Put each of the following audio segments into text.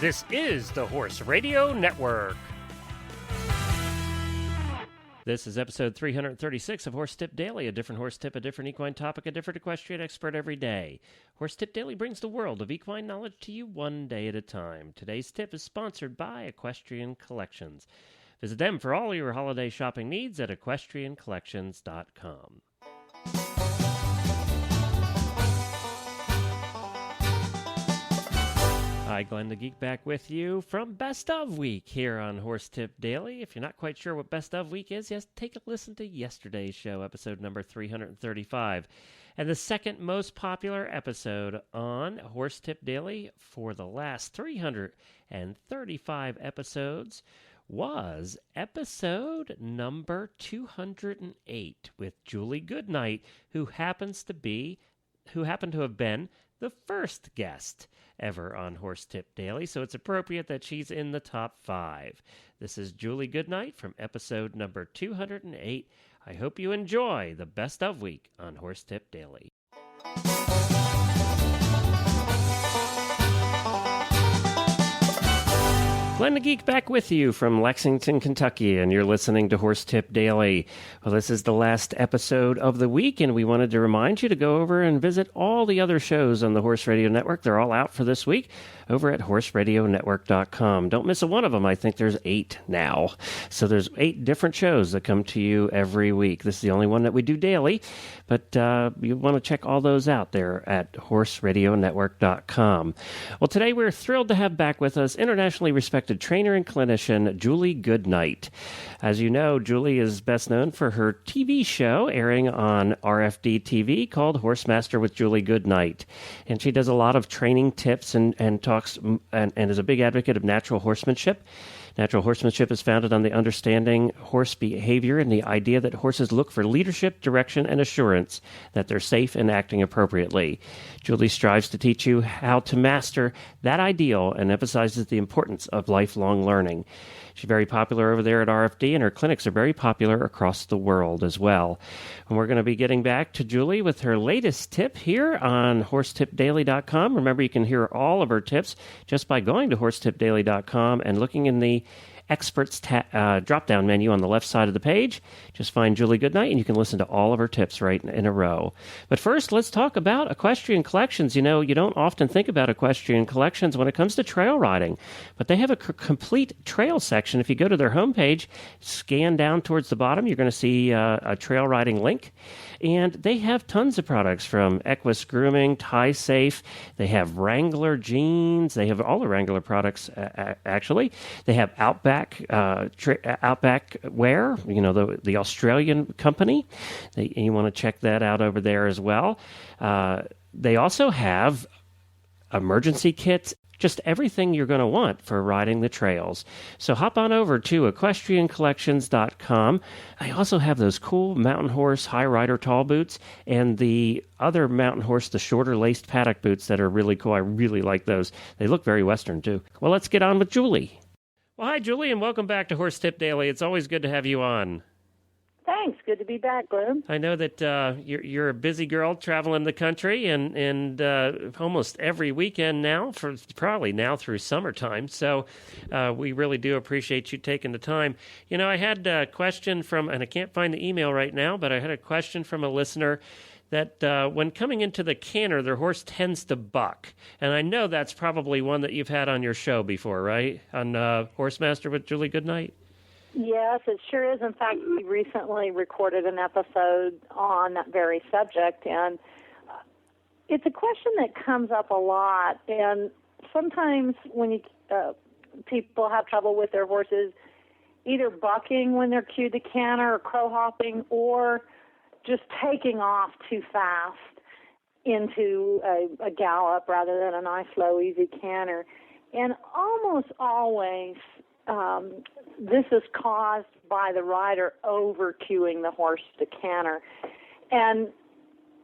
This is the Horse Radio Network. This is episode 336 of Horse Tip Daily, a different horse tip, a different equine topic, a different equestrian expert every day. Horse Tip Daily brings the world of equine knowledge to you one day at a time. Today's tip is sponsored by Equestrian Collections. Visit them for all your holiday shopping needs at equestriancollections.com. Hi, Glenn the Geek back with you from Best of Week here on Horse Tip Daily. If you're not quite sure what Best of Week is, yes, take a listen to yesterday's show, episode number 335. And the second most popular episode on Horse Tip Daily for the last 335 episodes was episode number 208 with Julie Goodnight, who happened to have been the first guest ever on Horse Tip Daily, so it's appropriate that she's in the top 5. This is Julie Goodnight from episode number 208. I hope you enjoy the Best of Week on Horse Tip Daily. Glenn the Geek back with you from Lexington, Kentucky, and you're listening to Horse Tip Daily. Well, this is the last episode of the week, and we wanted to remind you to go over and visit all the other shows on the Horse Radio Network. They're all out for this week over at horseradionetwork.com. Don't miss a one of them. I think there's 8 now. So there's 8 different shows that come to you every week. This is the only one that we do daily, but you want to check all those out there at horseradionetwork.com. Well, today we're thrilled to have back with us internationally respected trainer and clinician Julie Goodnight. As you know, Julie is best known for her TV show airing on RFD TV called Horse Master with Julie Goodnight. And she does a lot of training tips and talks and is a big advocate of natural horsemanship. Natural horsemanship is founded on the understanding horse behavior and the idea that horses look for leadership, direction, and assurance that they're safe and acting appropriately. Julie strives to teach you how to master that ideal and emphasizes the importance of lifelong learning. She's very popular over there at RFD, and her clinics are very popular across the world as well. And we're going to be getting back to Julie with her latest tip here on HorseTipDaily.com. Remember, you can hear all of her tips just by going to HorseTipDaily.com and looking in the Experts drop-down menu on the left side of the page. Just find Julie Goodnight, and you can listen to all of her tips right in a row. But first, let's talk about Equestrian Collections. You know, you don't often think about Equestrian Collections when it comes to trail riding, but they have a complete trail section. If you go to their homepage, scan down towards the bottom, you're going to see a trail riding link. And they have tons of products from Equus Grooming, Tie Safe. They have Wrangler jeans. They have all the Wrangler products, actually. They have Outback Wear, you know, the Australian company. You want to check that out over there as well. They also have emergency kits, just everything you're going to want for riding the trails. So hop on over to equestriancollections.com. I also have those cool mountain horse high rider tall boots and the other mountain horse, the shorter laced paddock boots that are really cool. I really like those. They look very Western too. Well, let's get on with Julie. Well, hi, Julie, and welcome back to Horse Tip Daily. It's always good to have you on. Thanks. Good to be back, Glenn. I know that you're a busy girl traveling the country and almost every weekend now, for probably now through summertime. So we really do appreciate you taking the time. You know, I had a question from, and I can't find the email right now, but I had a question from a listener that when coming into the canter, their horse tends to buck. And I know that's probably one that you've had on your show before, right? On Horse Master with Julie Goodnight? Yes, it sure is. In fact, we recently recorded an episode on that very subject, and it's a question that comes up a lot. And sometimes when people have trouble with their horses, either bucking when they're cued to canter or crow hopping, or just taking off too fast into a gallop rather than a nice, slow, easy canter. And almost always this is caused by the rider over-cueing the horse to canter. And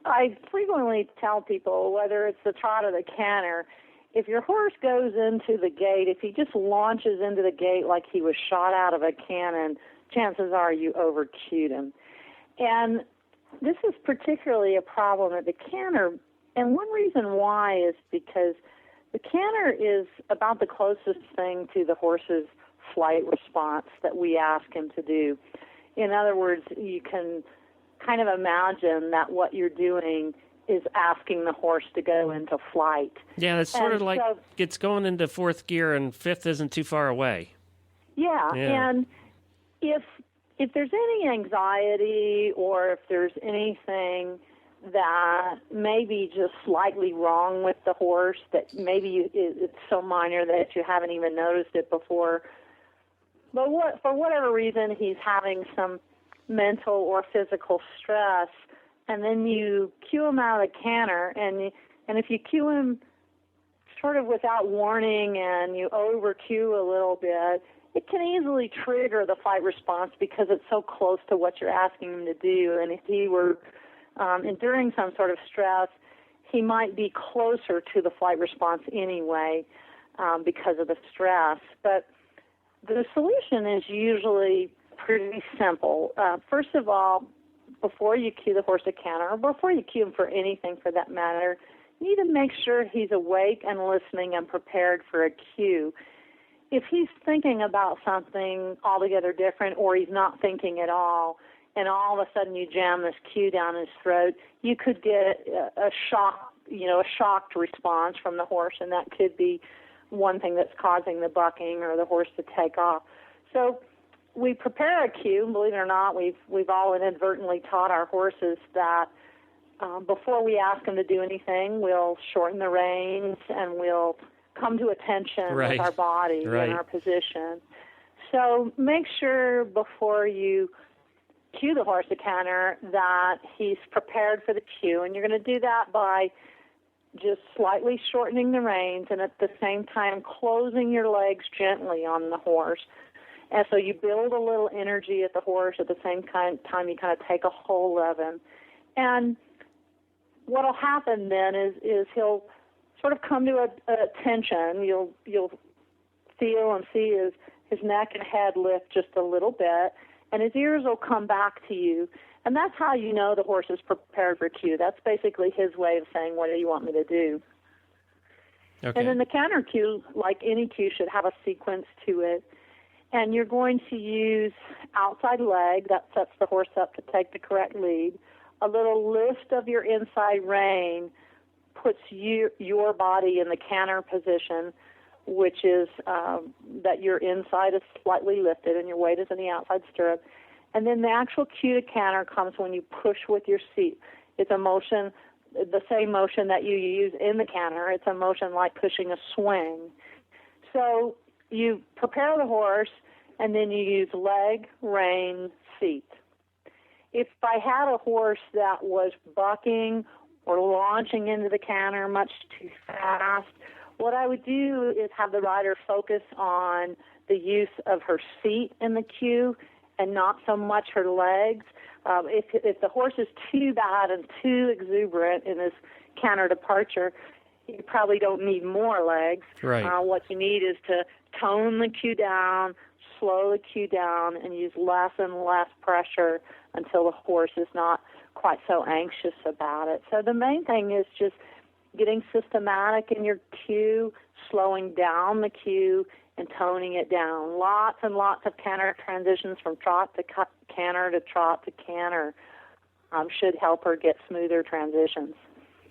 I frequently tell people, whether it's the trot or the canter, if your horse goes into the gate, if he just launches into the gate like he was shot out of a cannon, chances are you over-cued him. And this is particularly a problem at the canter, and one reason why is because The canter is about the closest thing to the horse's flight response that we ask him to do. In other words, you can kind of imagine that what you're doing is asking the horse to go into flight. Yeah, it's sort of like it's going into fourth gear and fifth isn't too far away. Yeah, and if there's any anxiety or if there's anything that may be just slightly wrong with the horse, that maybe it's so minor that you haven't even noticed it before, but for whatever reason he's having some mental or physical stress, and then you cue him out of the canter, and if you cue him sort of without warning and you over cue a little bit, it can easily trigger the fight response because it's so close to what you're asking him to do. And if he were enduring some sort of stress, he might be closer to the flight response anyway because of the stress. But the solution is usually pretty simple. First of all, before you cue the horse to canter, or before you cue him for anything for that matter, you need to make sure he's awake and listening and prepared for a cue. If he's thinking about something altogether different, or he's not thinking at all, and all of a sudden you jam this cue down his throat, you could get a shocked response from the horse, and that could be one thing that's causing the bucking or the horse to take off. So we prepare a cue, and believe it or not, we've all inadvertently taught our horses that before we ask them to do anything, we'll shorten the reins and we'll come to attention with our body and our position. So make sure before you cue the horse to canter that he's prepared for the cue, and you're going to do that by just slightly shortening the reins and at the same time closing your legs gently on the horse. And so you build a little energy at the horse at the same time you kind of take a hold of him. And what will happen then is he'll sort of come to attention. You'll feel and see his neck and head lift just a little bit, and his ears will come back to you. And that's how you know the horse is prepared for cue. That's basically his way of saying, what do you want me to do? Okay. And then the canter cue, like any cue, should have a sequence to it. And you're going to use outside leg. That sets the horse up to take the correct lead. A little lift of your inside rein puts your body in the canter position, which is that your inside is slightly lifted and your weight is in the outside stirrup. And then the actual cue to canter comes when you push with your seat. It's a motion, the same motion that you use in the canter. It's a motion like pushing a swing. So you prepare the horse, and then you use leg, rein, seat. If I had a horse that was bucking or launching into the canter much too fast, what I would do is have the rider focus on the use of her seat in the cue and not so much her legs. If the horse is too bad and too exuberant in his canter departure, you probably don't need more legs. Right. What you need is to tone the cue down, slow the cue down, and use less and less pressure until the horse is not quite so anxious about it. So the main thing is just getting systematic in your cue, slowing down the cue, and toning it down. Lots and lots of canter transitions from trot to canter to trot to canter should help her get smoother transitions.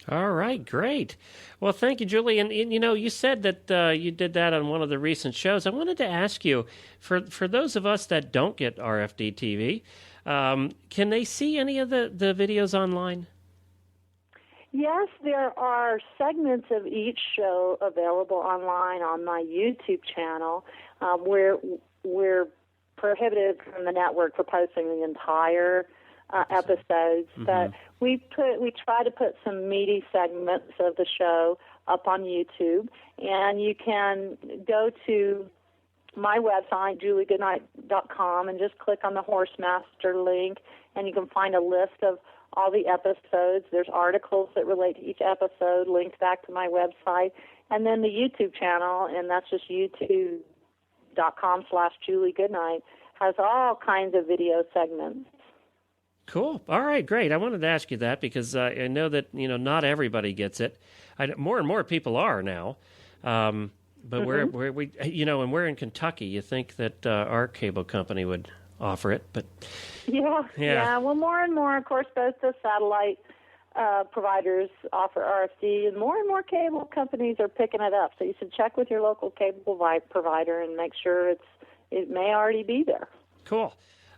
All right, great. Well, thank you, Julie. And you said that you did that on one of the recent shows. I wanted to ask you, for those of us that don't get RFD TV, can they see any of the videos online? Yes, there are segments of each show available online on my YouTube channel. We're prohibited from the network for posting the entire episodes, but we try to put some meaty segments of the show up on YouTube, and you can go to my website, juliegoodnight.com, and just click on the Horse Master link, and you can find a list of all the episodes. There's articles that relate to each episode linked back to my website, and then the YouTube channel, and that's just youtube.com/juliegoodnight, has all kinds of video segments. Cool. All right, great. I wanted to ask you that because I know that not everybody gets it. More and more people are now. But we're in Kentucky. You think that our cable company would offer it, but yeah. Well, more and more, of course, both the satellite providers offer RFD, and more cable companies are picking it up. So you should check with your local cable provider and make sure it may already be there. Cool.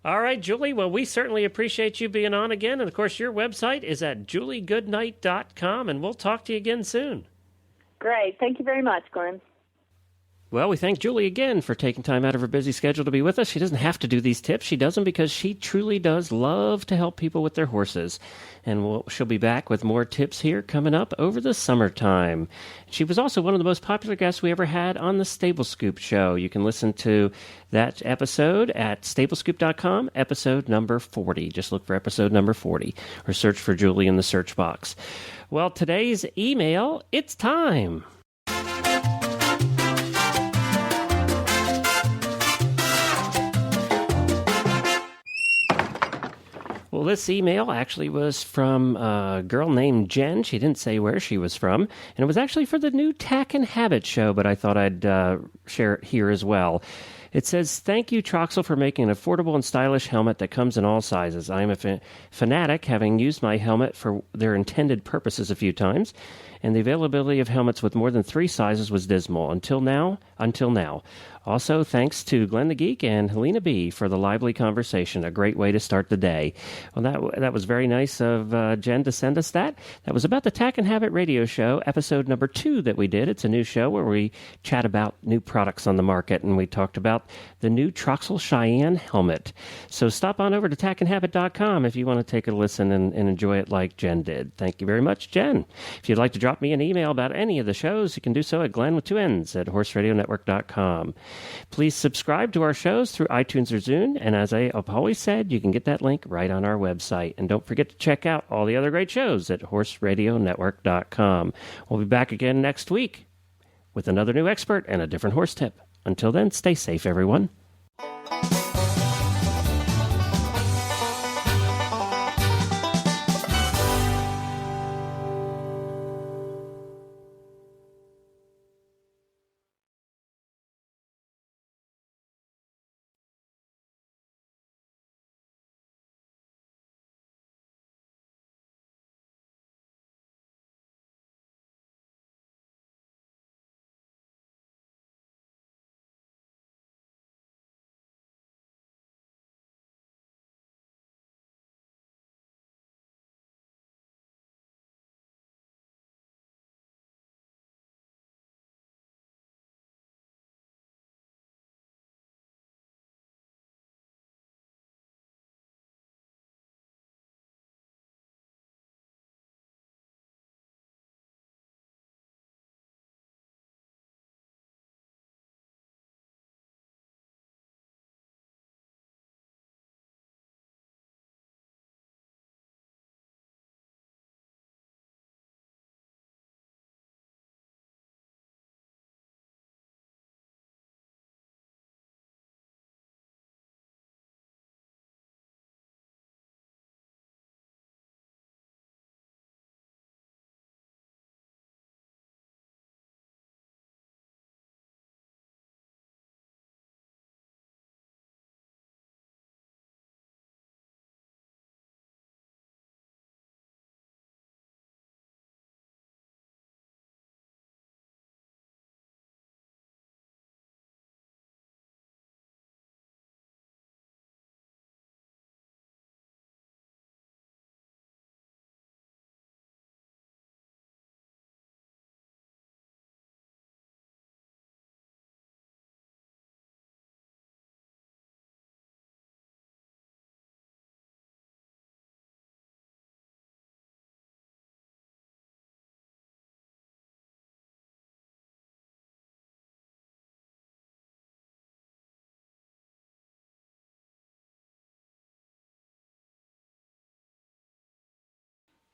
All right, Julie. Well, we certainly appreciate you being on again. And, of course, your website is at juliegoodnight.com, and we'll talk to you again soon. Great. Thank you very much, Glenn. Well, we thank Julie again for taking time out of her busy schedule to be with us. She doesn't have to do these tips. She does them because she truly does love to help people with their horses. And she'll be back with more tips here coming up over the summertime. She was also one of the most popular guests we ever had on the Stable Scoop show. You can listen to that episode at stablescoop.com, episode number 40. Just look for episode number 40 or search for Julie in the search box. Well, today's email, it's time. Well, this email actually was from a girl named Jen. She didn't say where she was from. And it was actually for the new Tack and Habit show, but I thought I'd share it here as well. It says, "Thank you, Troxel, for making an affordable and stylish helmet that comes in all sizes. I am a fanatic, having used my helmet for their intended purposes a few times, and the availability of helmets with more than 3 sizes was dismal. Until now. Also, thanks to Glenn the Geek and Helena B. for the lively conversation. A great way to start the day." Well, that was very nice of Jen to send us that. That was about the Tack and Habit radio show, episode number 2 that we did. It's a new show where we chat about new products on the market, and we talked about the new Troxel Cheyenne helmet. So stop on over to tackandhabit.com if you want to take a listen and enjoy it like Jen did. Thank you very much, Jen. If you'd like to drop me an email about any of the shows, you can do so at Glenn with 2 N's at horseradionetwork.com. Please subscribe to our shows through iTunes or Zune, and as I have always said, you can get that link right on our website. And don't forget to check out all the other great shows at horseradionetwork.com. We'll be back again next week with another new expert and a different horse tip. Until then, stay safe, everyone.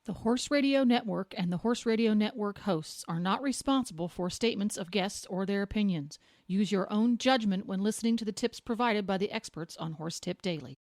The Horse Radio Network and the Horse Radio Network hosts are not responsible for statements of guests or their opinions. Use your own judgment when listening to the tips provided by the experts on Horse Tip Daily.